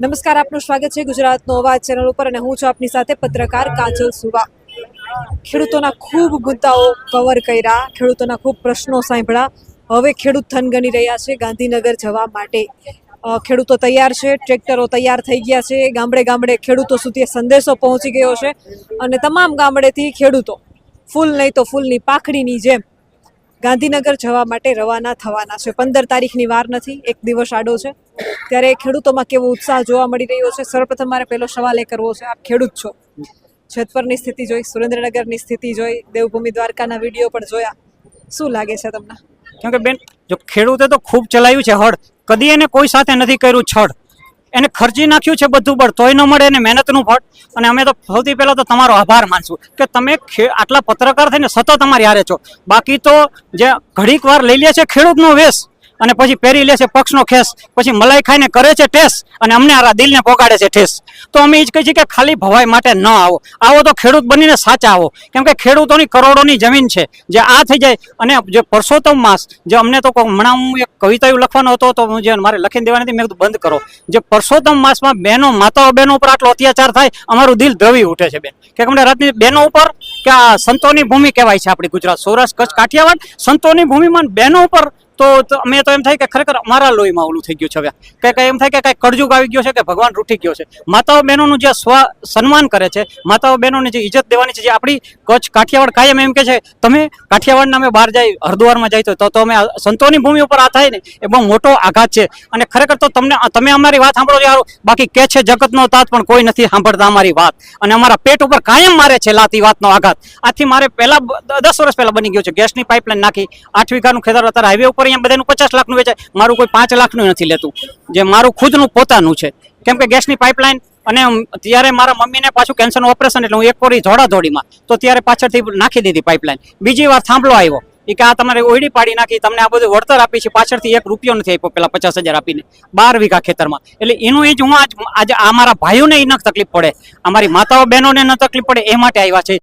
નમસ્કાર, આપનું સ્વાગત છે ગુજરાતનો અવાજ ચેનલ ઉપર અને હું છું આપની સાથે પત્રકાર કાજલ સુવા। ખેડૂતોના ખૂબ મુદ્દાઓ કવર કર્યા, ખેડૂતોના ખૂબ પ્રશ્નો સાંભળ્યા। હવે ખેડૂત થનગની રહ્યા છે ગાંધીનગર જવા માટે। ખેડૂતો તૈયાર છે, ટ્રેક્ટરો તૈયાર થઈ ગયા છે, ગામડે ગામડે ખેડૂતો સુધી સંદેશો પહોંચી ગયો છે અને તમામ ગામડેથી ખેડૂતો ફૂલ નહીં તો ફૂલની પાખડીની જેમ ગાંધીનગર જવા માટે રવાના થવાના છે। 15 તારીખની વાર નથી, એક દિવસ આડો છે, ત્યારે ખેડૂતોમાં કેવો ઉત્સાહ જોવા મળી રહ્યો છે। સર્વપ્રથમ મારે પહેલો સવાલ એ કરવો છે, આપ ખેડૂત છો, જેતપુરની સ્થિતિ જોઈ, સુરેન્દ્રનગરની સ્થિતિ જોઈ, દેવભૂમિ દ્વારકાના વિડીયો પણ જોયા, શું લાગે છે તમને? કેમ કે બેન, જો ખેડૂતે તો ખૂબ ચલાવ્યું છે હળ, કદી એને કોઈ સાથે નથી કર્યું છળ, એને ખર્ચી નાખ્યું છે બધું બળ, તોય ન મળે એને મહેનતનું ફળ। અને અમે તો સૌથી પહેલા તો તમારો આભાર માનશું કે તમે આટલા પત્રકાર થઈને સતત અમારી હારે છો। બાકી તો જે ઘડીક વાર લઈ લે છે ખેડૂતનો વેશ અને પછી પહેરી લે છે પક્ષનો ખેસ, પછી મલાઈ ખાઈને કરે છે ટેસ અને અમને આ દિલને પોગાડે છે ઠેસ। તો અમે એ જ કહીએ છીએ કે ખાલી ભવાઈ માટે ન આવો, આવો તો ખેડૂત બનીને સાચા આવો, કેમ કે ખેડૂતોની કરોડોની જમીન છે જે આ થઈ જાય। અને જે પરસોત્તમ માસ, જે અમને તો હમણાં હું એક કવિતા એવું લખવાનો હતો તો જે મારે લખીને દેવાની હતી, મેં કીધું બંધ કરો। જે પરસોત્તમ માસમાં બહેનો, માતાઓ બહેનો ઉપર આટલો અત્યાચાર થાય, અમારું દિલ દ્રવી ઉઠે છે બેન, કે અમને રાતની બહેનો ઉપર કે આ સંતોની ભૂમિ કહેવાય છે આપણી ગુજરાત, સૌરાષ્ટ્ર, કચ્છ, કાઠિયાવાડ, સંતોની ભૂમિમાં બહેનો ઉપર તો અમે તો એમ થાય કે ખરેખર અમારા લોહીમાં ઓલું થઈ ગયું છે હવે, કે એમ થાય કે કઈ કળજુગ આવી ગયો છે કે ભગવાન રૂઠી ગયો છે। માતાઓ બહેનોનું જે સન્માન કરે છે, માતાઓ બહેનોને જે ઇજ્જત દેવાની છે, જે આપણી કચ્છ કાઠિયાવાડ કાયમ એમ કે છે તમે કાઠિયાવાડના અમે બહાર જાય, હરદ્વારમાં જાય તો અમે સંતોની ભૂમિ ઉપર આ થાય ને એ બહુ મોટો આઘાત છે। અને ખરેખર તો તમે અમારી વાત સાંભળો છો યાર, બાકી કે છે જગતનો તાત પણ કોઈ નથી સાંભળતા અમારી વાત, અને અમારા પેટ ઉપર કાયમ મારે છે લાતી વાતનો આઘાત। આથી મારે પહેલા 10 વર્ષ પહેલા બની ગયું છે, ગેસની પાઇપલાઇન નાખી, 8 વીઘાનું ખેતર અત્યારે હાઈવે ઉપર અહીંયા બધાનું 50 લાખનું વેચાય, મારું કોઈ 5 લાખનું નથી લેતું, જે મારું ખુદનું પોતાનું છે, કેમ કે ગેસની પાઇપલાઇન। અને ત્યારે મારા મમ્મીને પાછું કેન્સરનું ઓપરેશન, એટલે હું એક કોરી જોડાધોડીમાં, તો ત્યારે પાછળથી નાખી દીધી પાઇપલાઇન। બીજી વાર થાંભલો આવ્યો એ કે આ તમારે ઓયડી પાડી નાખી, તમને આ બધું વળતર આપી છે, પાછળથી 1 રૂપિયો નથી આપ્યો, પેલા 50,000 આપીને 12 વીઘા ખેતરમાં। એટલે એનું એ જ હું આજે અમારા ભાઈઓને એ ન તકલીફ પડે, અમારી માતાઓ બહેનોને ન તકલીફ પડે, એ માટે આવ્યા છે।